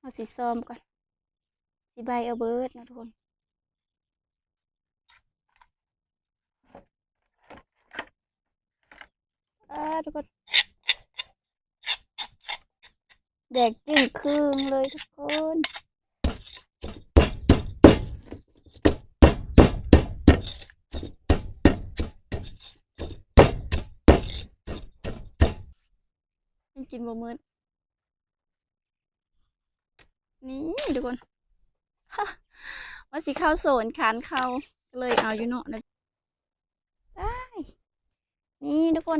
เอาสีส้มก่อนสีใบเอาเบิร์ดนะทุกคนทุกคนแดกจึ้งครึ่งเลยทุกคนมันกินบ่มืดนี่ทุกคนว่าสีข้าวโซนขานข้าวเลยเอาอยู่เนาะนะได้นี่ทุกคน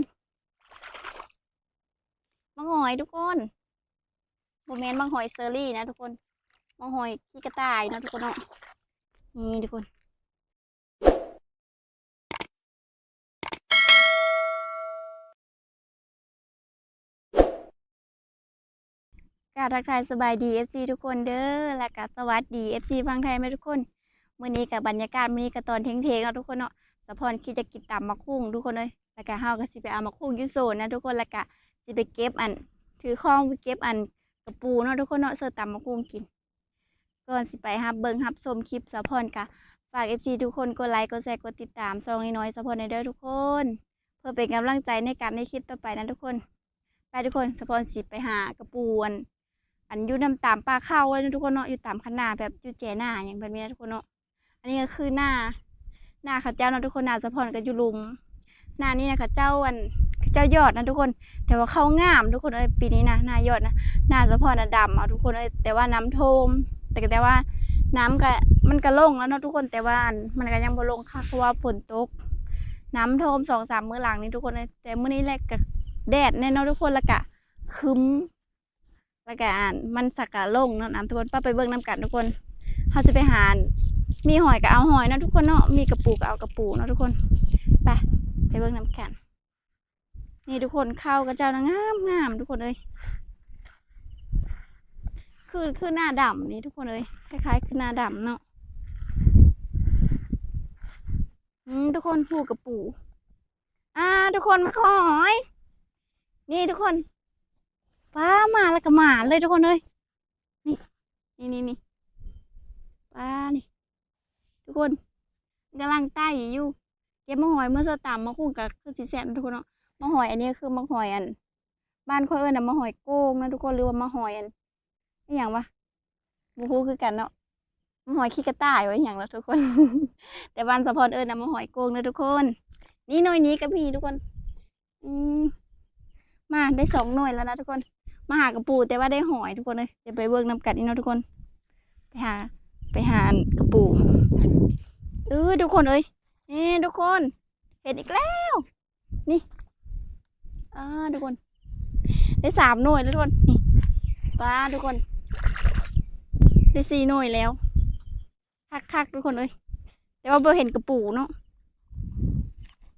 มังหอยทุกคนโมเมนต์มังหอยเซอรี่นะทุกคนมังหอยขี้กระต่ายนะทุกคนเนาะนี่ทุกคนกราบทักทายสบายดีFC ทุกคนเด้อและก็สวัสดี FC ฟังไทยไหมทุกคนมื้อนี้กับบรรยากาศมื้อนี้กับตอนเทงๆเนาะทุกคนเนาะสะพรคิดจะกินตำมะคุ้งทุกคนเลยแล้วก็เฮาก็สิไปเอามะคุ้งอยู่โซนนะทุกคนแล้วก็สิไปเก็บอันถือข้องไปเก็บอันกระปูเนาะทุกคนเนาะเสิร์ฟตำมะคุ้งกินก่อนสิไปฮับเบิ่งฮับชมคลิปสะพรกะฝาก FC ทุกคนกดไลค์กดแชร์กดติดตามซองน้อยๆสะพรในเด้อทุกคนเพื่อเป็นกำลังใจในการในคลิปต่อไปนะทุกคนไปทุกคนสะพรสิไปหากระปูอันอยู่น้ำตามปลาเข้าเลยนะทุกคนเนาะอยู่ตามคันนาแบบอยู่แจหน้าอย่างแบบนี้นะทุกคนเนาะอันนี้ก็คือหน้าข้าเจ้านะทุกคนหน้าสะพรกับอยู่ลุมหน้านี้นะข้าเจ้าข้าเจ้ายอดนะทุกคนแต่ว่าเข้างามทุกคนเอ้ยปีนี้นะหน้ายอดนะหน้าสะพรน่ะดำเอาทุกคนเอ้ยแต่ว่าน้ำท่วมแต่ว่าน้ำก็มันก็ลงแล้วเนาะทุกคนแต่ว่ามันก็ยังบ่ลงค่ะเพราะว่าฝนตกน้ำท่วม2-3มื้อหลังนี้ทุกคนเอ้ยแต่มื้อนี้แหละก็แดดแน่นอนทุกคนแล้วก็ครึ้มแล้วก็มันสักกะลงเนาะน้ำทุกคนป้าไปเบิ่งน้ำกันทุกคนเขาจะไปหามีหอยก็เอาหอยนะทุกคนเนาะมีกระปูก็เอากระปูเนาะทุกคนไปเบิ่งน้ำกันนี่ทุกคนเข้ากระเจ้านะงามทุกคนเลยคือหน้าดำนี่ทุกคนเลยคล้ายๆคือหน้าดำเนาะทุกคนผูกกระปูทุกคนมาขอหอยนี่ทุกคนป้ามาแล้วก็มาเลยทุกคนเลยนี่ป้านี่ทุกคนกำลังไต่อยู่เก็บมะหอยเมื่อเช้าตามมาคุ้งกับคือสีแสบทุกคนเนาะมะหอยอันนี้คือมะหอยบ้านค่อยเอิ้นนะมะหอยโก้งนะทุกคนหรือว่ามะหอยนี่อย่างวะบูฮูคือกันเนาะมะหอยขี้กระต่ายไว้อย่างแล้วทุกคน แต่บ้านสะพรเอิ้นนะมะหอยโก้งนะทุกคนนี่หน่วยนี้กับพี่ทุกคนมาได้2 หน่วยแล้วนะทุกคนมาหากระปูแต่ว่าได้หอยทุกคนเลยเดี๋ยวไปเบิ่งน้ำกัดนี่เนาะทุกคนไปหากระปูทุกคนเอ้ยนี่ทุกคนเห็นอีกแล้วนี่ทุกคนได้3 หน่วยแล้วทุกคนนี่ป้าทุกคนได้4 หน่วยแล้วคักทุกคนเลยแต่ว่าเบอร์เห็นกระปูเนาะ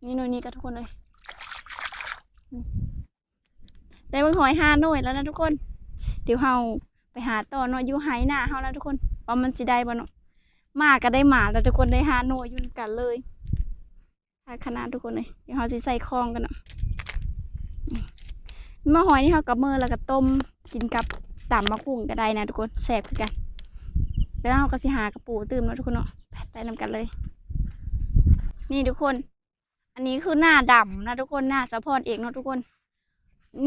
นี่หน่วยนี้ก็ทุกคนเลยได้เบิ่งหอย5 หน่วยแล้วนะทุกคนเดี๋ยวเฮาไปหาต่อเนาะอยู่ไหหน้าเฮานะทุกคนว่ามันสิได้บ่เนาะมาก็ได้หมาแล้วทุกคนได้5 หน่วยอยู่กันเลยขนาดทุกคนเลยเดี๋ยวเฮาสิใส่คลองกันเนาะมะหอยนี่เฮากับมือแล้วก็ต้มกินกับตำมะกุ้งก็ได้นะทุกคนแซ่บคือกันแล้วเฮาก็สิหากระปูตื่มเนาะทุกคนเนาะไปนำกันเลยนี่ทุกคนอันนี้คือหน้าดำนะทุกคนหน้าสะพรเอกเนาะทุกคน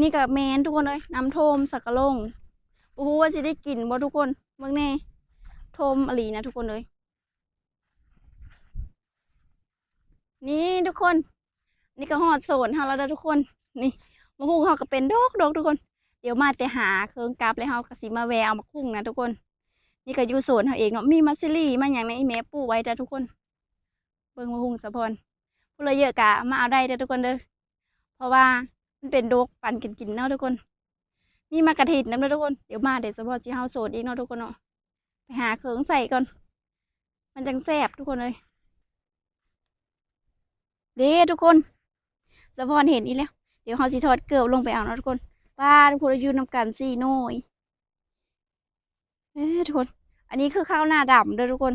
นี่กับแมนทุกคนเลยน้ำท่วมสักกะลงโอ้โหว่าจะได้กินบ่ทุกคนเมื่อไงท่วมอลีนะทุกคนเลยนี่ทุกคนนี่ก็หอดโซนเฮาแล้วทุกคนนี่มะฮุ่งเฮาก็เป็นดอกทุกคนเดี๋ยวมาแต่หาเครื่องกลับเลยเฮาก็สิมาแววมะฮุ่งนะทุกคนนี่ก็อยู่โซนเฮาเองเนาะมีมัสซิลี่มาอย่างในแม่ปลูกไว้แต่ทุกคนเบิ่งมะฮุ่งสะพรผู้เลยเยอะกะมาเอาได้เด้อทุกคนเด้อเพราะว่ามันเป็นดอกปั่นกินเนาะทุกคนมีมากระถิ่นนะทุกคนเดี๋ยวมาเดี๋ยวสะพรสิเฮาโซนอีกเนาะทุกคนเนาะไปหาเครื่องใส่ก่อนมันจังแซ่บทุกคนเลยเด้ทุกคนสะพรเห็นอีแล้วเดี๋ยวเขาสิทอดเกลือลงไปเอานะทุกคนป้าทุกคนอยู่นำกัน4 หน่วยทุกคนอันนี้คือข้าวหน้าดำเด้อทุกคน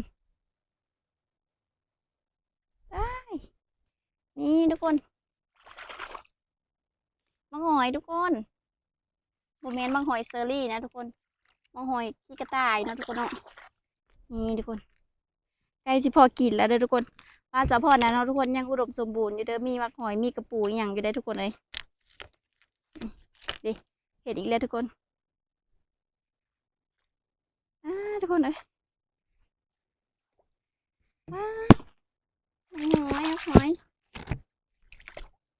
นี่ทุกคนมังหอยทุกคนโมเมนต์มังหอยเซอรี่นะทุกคน มาหอยขี้กระต่ายเนาะทุกคนเนาะนี่ทุกคนใกล้สิพอกินแล้วเด้อทุกคนปลาสะพอนนะเนาะทุกคนยังอุดมสมบูรณ์อยู่เด้อมีมักหอยมีกระปูอหย่างอยู่ได้ทุกคนเลยดิเห็นอีกแล้วทุกคนทุกคนเลยว้าหอยหอย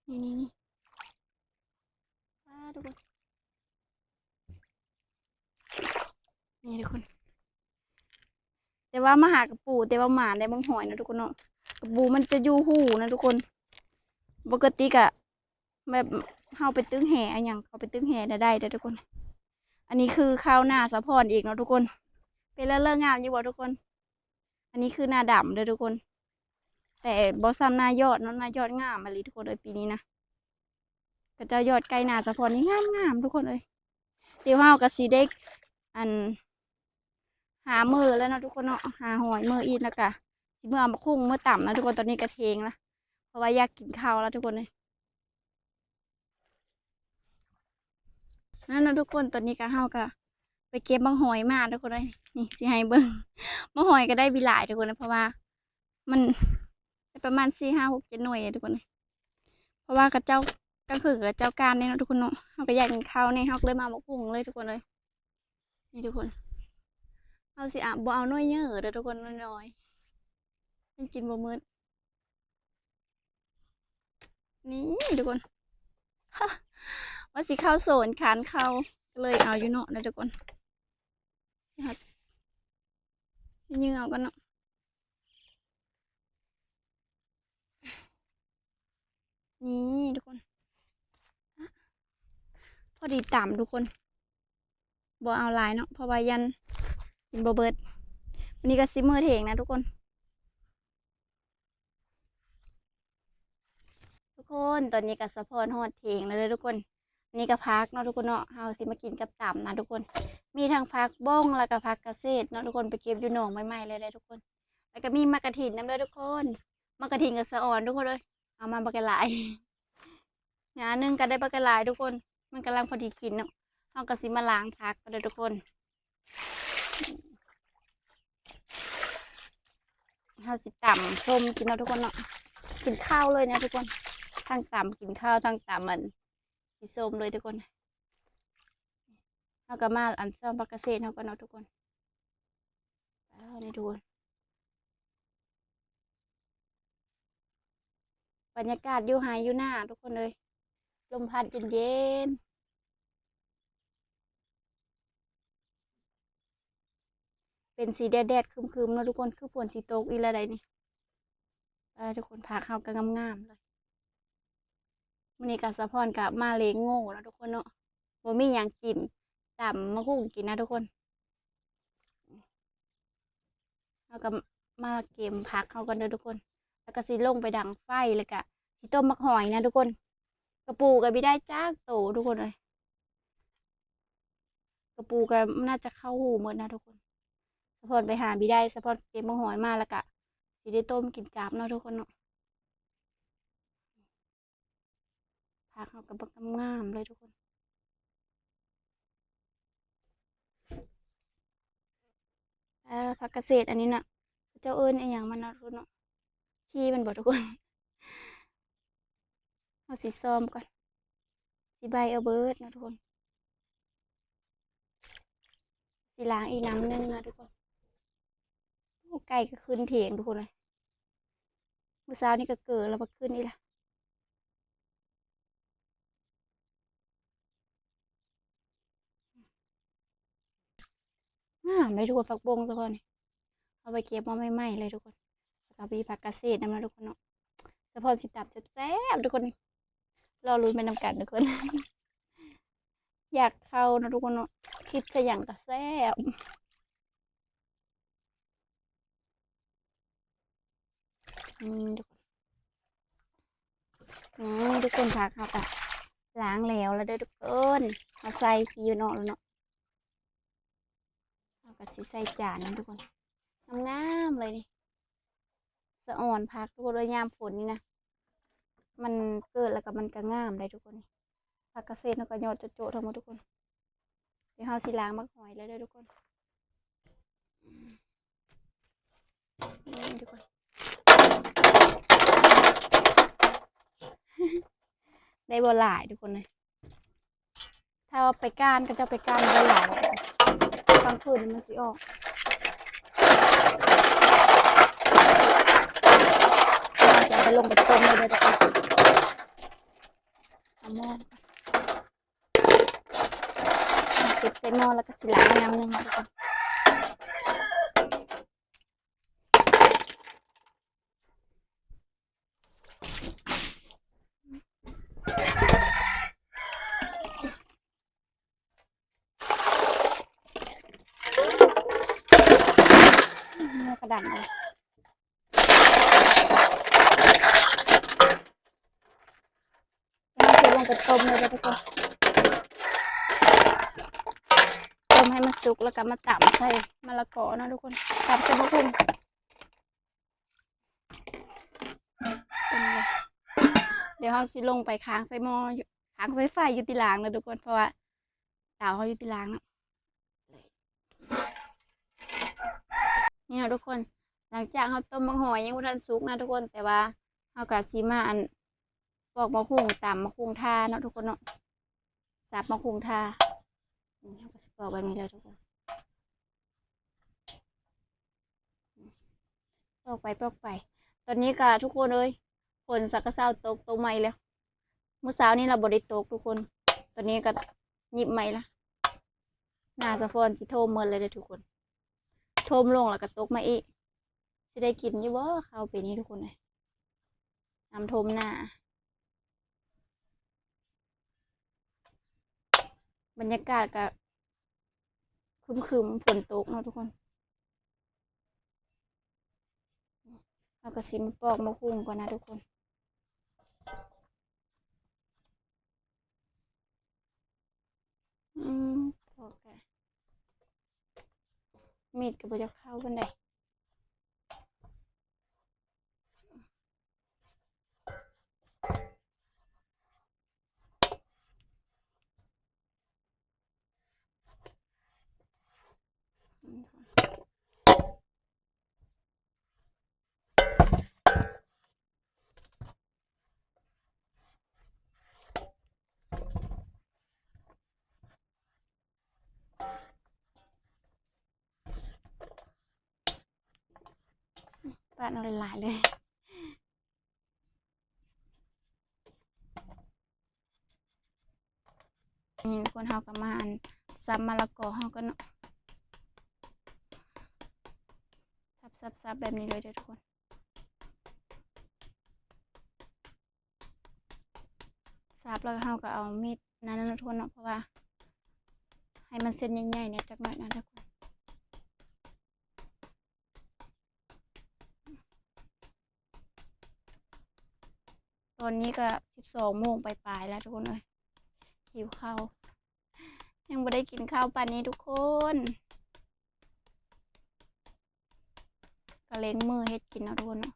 นี่ว้าทุกคนนี่ทุกคนแต่ว่ามาหากระปูแต่ว่าหมาได้บังหอยนะทุกคนเนาะกระปูมันจะอยู่หูนะทุกคนปกติกะแบบเข้าไปตึ้งแห่อะอย่างเขาไปตึ้งแห่ได้แต่ทุกคนอันนี้คือข้าวหน้าสะพอนอีกเนาะทุกคนเป็นเรื่องงามอยู่บ่ทุกคนอันนี้คือหน้าดำเลยทุกคนแต่บอซ้ำหน้ายอดเนาะหน้ายอดงามมาลีทุกคนเลยปีนี้นะก็จะยอดไก่หน้าสะพอนนี่งามทุกคนเลยเดี๋ยวเราก็สีเด็กอันหามือแล้วนะทุกคนเนาะหาหอยมืออีกแล้วกะเมื่อมาคุ้งเมื่อต่ำนะทุกคนตอนนี้กระเทงละเพราะว่าอยากกินข้าวแล้วทุกคนเลยนั่นนะทุกคนตอนนี้ก็เฮาก็ไปเก็บบางหอยมาทุกคนเลยนี่สิให้เบิ่งบางหอยก็ได้วิหลายทุกคนนะเพราะว่ามันประมาณ4 5 6 7 หน่วยทุกคนเลยเพราะว่ากระเจ้ากระคือกับเจ้าการเนี่ยนะทุกคนเนาะเฮาก็อยากกินข้าวเนี่ยเฮาก็เลยมาคุ้งเลยทุกคนเลยนี่ทุกคนเอาสิอ่ะบ่เอาหน่วยเยอะเด้อทุกคนน้อยๆมันกินบ่มื้อนี่ทุกคนว่าสิเข้าโซนขานเข้าก็เลยเอาอยู่เนาะนะทุกคนสิยื้อเอากันเนาะนี่ทุกคนพอดีต่ำทุกคนบ่เอาหลายเนาะเพราะว่ายันกินบ่เบิดวันนี้ก็ซิมือเถงนะทุกคนตอนนี้ก็สะพอนฮอดเถงแล้วเลยทุกคนอันนี้ก็พักเนาะทุกคนเนาะเฮาสิมากินกับต่ำนะทุกคนมีทั้งพักบ้งแล้วก็พักเกษตรเนาะทุกคนไปเก็บอยู่หนองใหม่ๆเลยทุกคนแล้วก็มีมะกะถิ่นน้ำเลยทุกคนมะกะถิ่นกับสะอ่อนทุกคนเลยเอามาบักหลายงานหนึ่งก็ได้บักหลายทุกคนมันกำลังพอดีกินเนาะเฮาก็สิมาล้างพักกันเลยทุกคนเฮาสิต่ำส้มกินเนาะทุกคนเนาะกินข้าวเลยนะทุกคนทั้งต่ำกินข้าวทั้งต่ำมันสีส้มเลยทุกคนเฮาก็มาอันซ่อมพักเกษตรเฮาก็เนาะทุกคนนี่ทุกคนบรรยากาศอยู่ไฮอยู่หน้าทุกคนเลยลมพัดเย็นเป็นสีแดดๆคึมๆเนาะทุกคนคือฝนสีตกอีละใดนี่ทุกคนพาเข้ากันงามๆเลยวันนี้กับสะพอนกับมาเลงโง่แล้วทุกคนเนาะบ่มีอย่างกินต่ำมาคุ้งกินนะทุกคนแล้วก็มาเก็บผักเข้ากันเลยทุกคนแล้วก็สิลงไปดังไฟเลยกะสิต้มมักหอยนะทุกคนกระปูกับไม่ได้จ้าโตทุกคนเลยกระปูกับน่าจะเข้าหูหมดนะทุกคนสะพอนไปหาบิได้สะพอนเก็บมักหอยมาแล้วกะสิได้ต้มกินกาบเนาะทุกคนเนาะผักเข้ากับบักงามเลยทุกคนผักเกษตรอันนี้น่ะเจ้าเอิญไออย่างมันนะทุกคนเนาะขี้มันบอกทุกคนเอาสีส้มก่อนสีใบเอาเบิร์ดนะทุกคนสีล้างอีกน้ำนึงนะทุกคนไก่ก็ขึ้นเถียงทุกคนเลยเมื่อเช้านี่ก็เกิดแล้วมาขึ้นนี่แหละเลยทุกคนผักบงทุกคนเอาไปเก็บมาใหม่ๆเลยทุกคนแล้วก็มีผักเกษตรนะทุกคนเนาะสะพอนสิตับแซ่บทุกคนรอลุ้นไปนำกันทุกคน อยากเข้านะทุกคนเนาะคิดจะอย่างกระแซ่บทุกคนทุกคนพาเขาไปล้างแล้วเด้อทุกคนมาใส่ซีอิ๊วเนาะแล้วเนาะเอากระสิใส่จานนะทุกคนงามๆเลยนี่สะอ่อนพักทุกคนเลยยามฝนนี่นะมันเกิดแล้วก็มันก็งามเลยทุกคนผักเกษตรแล้วก็ยอดโจๆทั้งหมดทุกคน เดี๋ยวเราสิล้างมักหอยแล้วเด้อทุกคนนี่ทุกคนได้บ่หลายทุกคนเลยถ้าเอาไปก้านก็จะไปก้านบ่หลายกลางคืนมันสิออกจะไปลงไปต้มเลยทุกคนเอาหม้อเก็บใส่หม้อแล้วก็สิล้างน้ำหนึ่งทุกคนกระดานเลยแล้วจะลงไปต้มเลยทุกคนต้มให้มันสุกแล้วก็มาตำใส่มะละกอนะทุกคนตำใส่มะพุ่งเดี๋ยวเราสิลงไปค้างใส่หม้อค้างไฟไฟอยู่ที่ล้างนะทุกคนเพราะว่าเตาเขาอยู่ที่ล้างนะนี่นะทุกคนหลังจากเขาต้มมะหอยยังไม่ทันสุกนะทุกคนแต่ว่าเขากับซีมาอันปอกมะคุงตำมะคุงทาเนาะทุกคนเนาะสับมะคุงทาเขาก็ปอกแบบนี้เลยทุกคนปอกไปตอนนี้ก็ทุกคนเลยฝนสักกระเซ้าตกใหม่แล้วเมื่อเช้านี้เราบริตกทุกคนตอนนี้ก็หยิบใหม่ละหน้าสะฟอนสิโทมเมินเลยทุกคนโทมลงแล้วก็ตกมาอีกจะได้กินอยู่บ่ข้าวปีนี้ทุกคนเลยน้ำโทมหน้าบรรยากาศก็คึมฝนตกเนาะทุกคนเราก็สิมาปอกมะคุงก่อนนะทุกคนปอกกันมีดก็บ่จะเข้ากันได้ปาดเอาหลายๆเลยนี่คนเฮาก็มาซับมะละกอเฮาก็เนาะซับแบบนี้เลยเด้อทุกคนซับแล้วเฮาก็เอามีดนั่นนะทุกคนเนาะเพราะว่าให้มันเส้นใหญ่ๆเนี่ยจักหน่อยนะทุกคนตอนนี้ก็12 โมงปลายๆแล้วทุกคนเลยหิวข้าวยังไม่ได้กินข้าวป่านนี้ทุกคนก็เล้งมือเฮ็ดกินเอาทุกคนเนาะ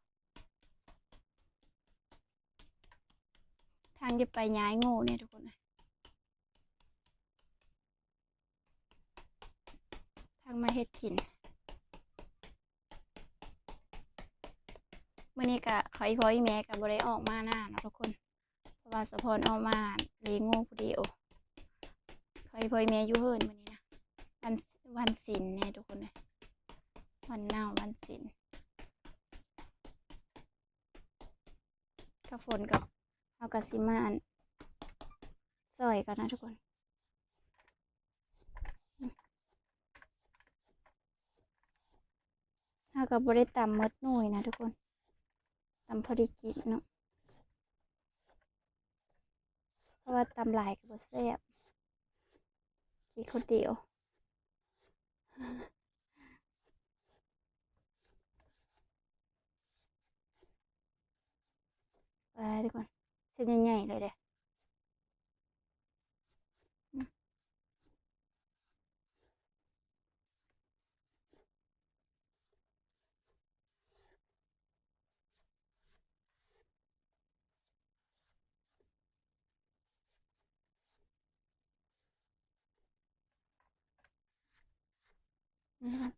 ทางจะไปย้ายโง่เนี่ยทุกคนเลยทางมาเฮ็ดกินเมื่อนี้ก็ขออีพ่ออีแม่ก็บ่ได้ออกมาหน้าเนาะทุกคนเพราะว่าสะพรออกมาเลี้ยงงูผู้เดียวขออีพ่ออีแม่อยู่เฮิรนมื้อนี้นะวันศีลเนี่ยทุกคนเลยวันเน่าวันศีลก็ฝนกับเอากระสิมาซอยกันนะทุกคนเอากับบริตำมดหน่วยนะทุกคนตำพอดีกินเนาะเพราะว่าตำหลายกับบแซ่บกินคนเดียวไปทุกคนเส้นใหญ่ๆเลยเด้ นี่ค่ะ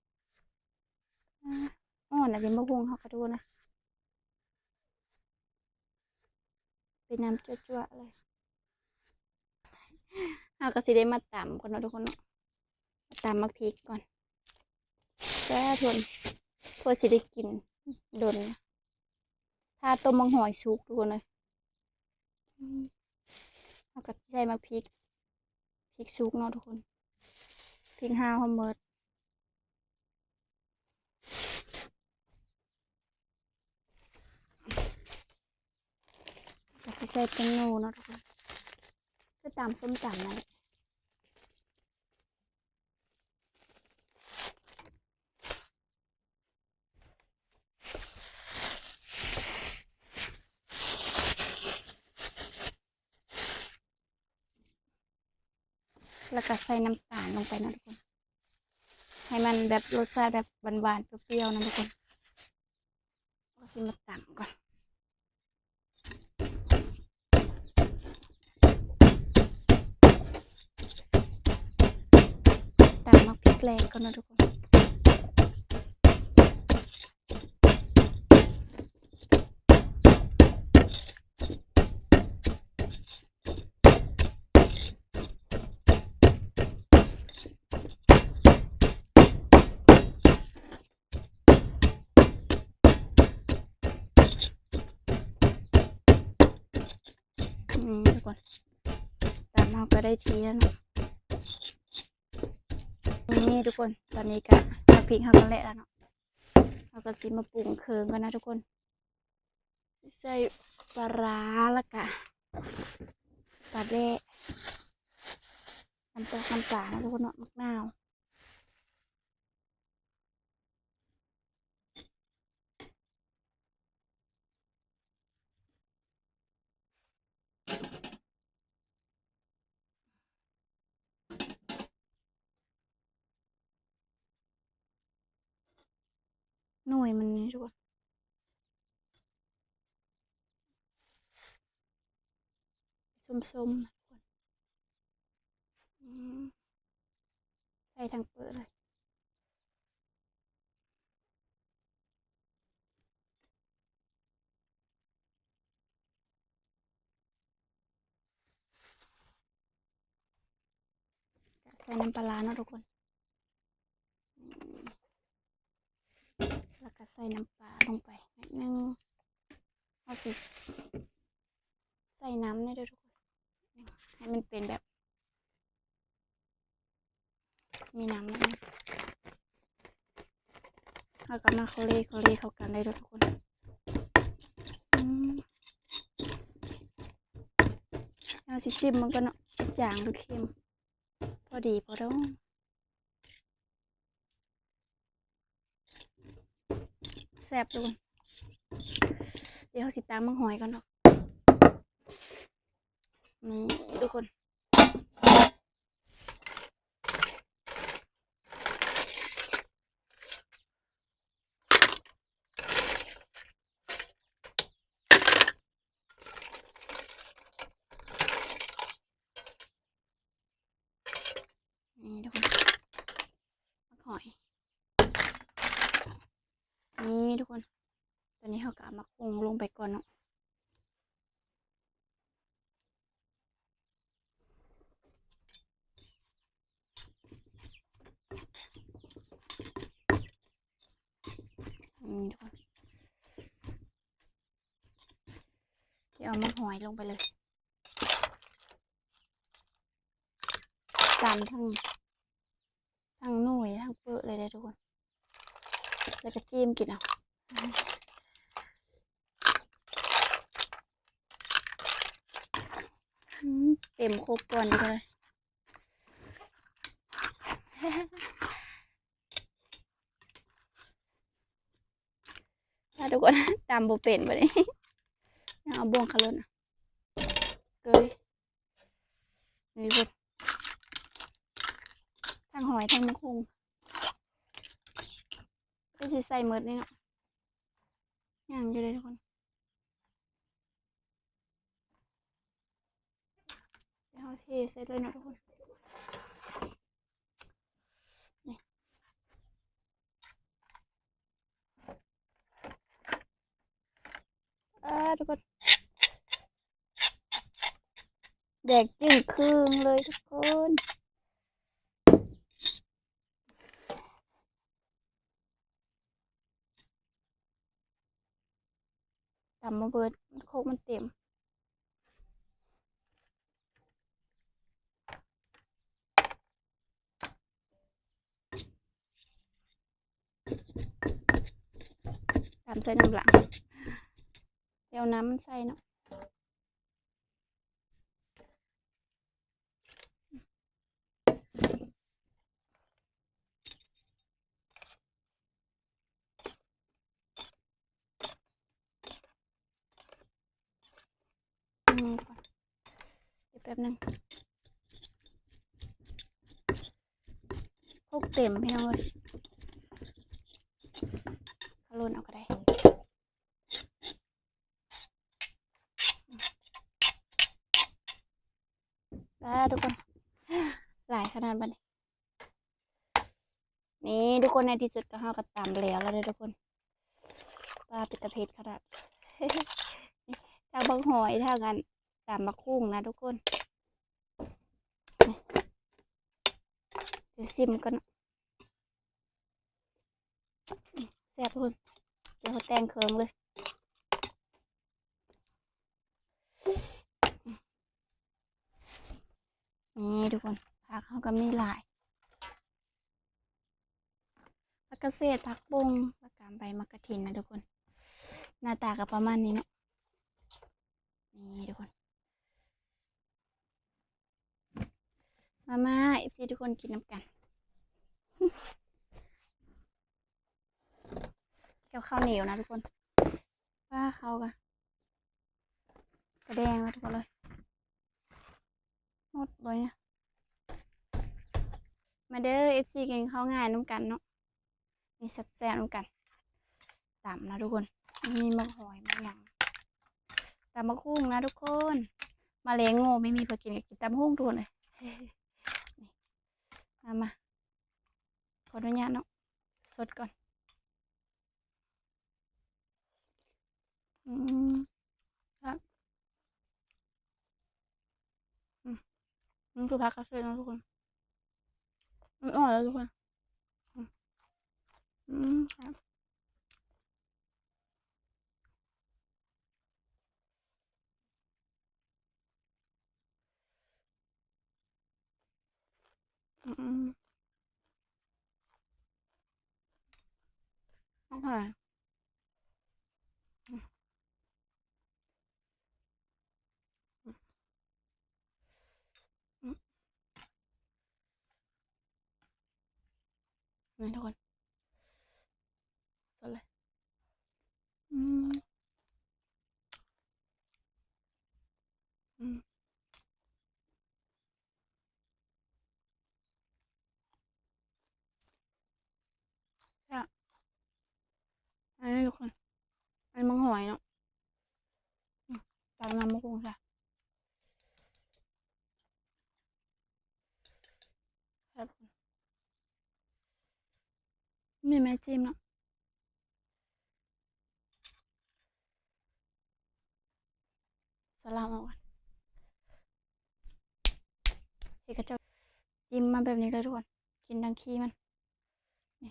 อ่อนอะเป็นมะฮุงเขาก็ดูนะเป็นน้ำจั่วๆเลยเราก็สิได้มาตำก่อนเนาะทุกคนเนาะมาตำมะพริกก่อนแซ่ทนเพื่อสิได้กินโดนนะถ้าต้มมังหอยสุกทุกคนเลยเราก็ใส่มะพริกสุกเนาะทุกคนพริกห้าวหอมเมิดก็สิใส่แตงโมเนาะทุกคนก็ตามส้มตำนั่นแหละแล้วก็ใส่น้ำตาลลงไปนะทุกคนให้มันแบบรสชาติแบบหวานๆเปรี้ยวๆนะทุกคนก็สิมาตำก่อนตำมะพริกแรงก่อนนะทุกคนทุกคนตำเราก็ได้ทีแล้วเนาะนี่ทุกคนตอนนี้ก็มะพริกเราก็เละแล้วเนาะเราก็สิมาปรุงเครื่องกันนะทุกคนใส่ปลาร้าแล้วก็ปลาแดะน้ำตกน้ำปลานะทุกคนเนาะมะนาวหน่วยมันนี่ทุกคนส้มๆนะทุกคนใส่ทั้งเปลือกเลยใส่น้ำปลาเนาะทุกคนแล้วก็ใส่น้ำปลาลงไปนิดนึงเอาสิใส่น้ำเนี่ยด้วยทุกคนให้มันเป็นแบบมีน้ำนิดนึงแล้วก็มาเล่เข้ากันเลยทุกคนเอาสิซิมมันก็เนาะจางหรือเค็มพอดีพอต้องแซ่บทุกคนเดี๋ยวสิตามมังหอยก่อนเนาะนี่ทุกคนนี่ทุกคนมังหอยนี่ทุกคนตอนนี้เขาก็เอามาปรุงลงไปก่อนเนาะนี่ทุกคนเดี๋ยวเอามังหอยลงไปเลยตามทั้งหน่วยทั้งเปลือกเลยทุกคนแล้วก็จิ้มกินเอาเต็มโคกก่อนเลยถ้าทุกคนตามโบเป็นไปเลยเอาบ่วงขลุ่นเกยนี่ทุกทั้งหอยทั้งมะคุงก็จะใส่หมดนี่เนาะย่างอยู่เลยทุกคนเดี๋ยวเทใส่เลยนะทุกคนนี่ ทุกคนแดกจึ้งครึ่งเลยทุกคนตำมาเบิดโคกมันเต็มตำใส่น้ำหลังเดี๋ยวน้ำมันใส่เนาะก่อนเดี๋ยวแป๊บนึงโคกเต็มพี่น้องเลยขลุ่นเอาก็ได้แล้วทุกคนหลายขนาดบัดนี้นี่ทุกคนในที่สุดก็เฮาก็ตำแล้วเลยทุกคนปลาปิดตะเพ็ดขนาด ถ้าบังหอยถ้ากันตำมะคุ้งนะทุกคนเดี๋ยวซิมกันแซ่บทุกคนเดี๋ยวเขาแต่งเคิงเลยนี่ทุกคนผักเขาก็มีหลายผักเกษตรผักบุ้งผักกาดใบมะกะทินนะทุกคนหน้าตาก็ประมาณนี้เนาะนี่ทุกคนมาเอฟซีทุกคนกินน้ำกันกับข้าวเหนียวนะทุกคนว่าเขากระแดงมาทุกคนเลยหมดเลยเนี่ยมาเด้อเอฟซีกินข้าวง่ายน้ำกันเนาะมีแซ่บๆน้ำกันตำนะทุกคนมีมะหอยมะหยังตำมะคุ้งนะทุกคนมาเลงโง่ไม่มีเพื่อกินกับกินตำหุ้งทุกคนเลยมาขออนุญาตเนาะสดก่อนครับมันคือผักกระเทียมนะทุกคนมันอร่อยแล้วทุกคนครับอร่อยนี่ทุกคนสดเลยอืมอืมค่ะอันนี้ทุกคนอันนี้มังหอยเนาะตามน้ำมะกรูดค่ะครับมีแม่จิ้มเนาะสลามเอาก่อนเอกระเจ้าจิ้มมาแบบนี้เลยทุกคนกินดังขี้มันนี่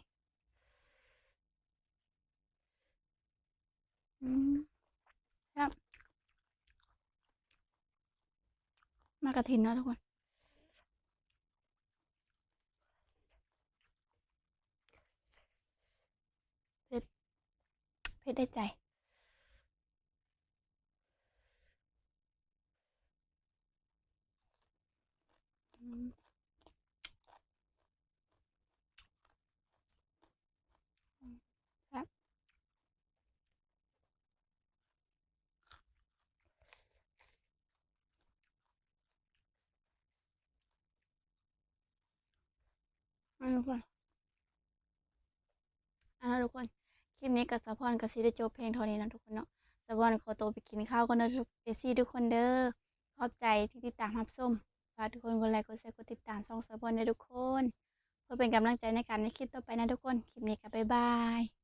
ครับมากระถินนะทุกคนเผ็ดเผ็ดได้ใจครับทุกคนทุกคนคลิปนี้กับสะพอนกับซีได้จบเพลงเท่านี้นะทุกคนเนาะสะพอนขอตัวไปกินข้าวกันเด้อทุกเอฟซีทุกคนเด้อขอบใจที่ติดตามรับชมฝากทุกคนกดไลค์กดแชร์กดติดตามช่องสะพอนได้ทุกคนเพื่อเป็นกำลังใจในการในคลิปต่อไปนะทุกคนคลิปนี้ก็บ๊ายบาย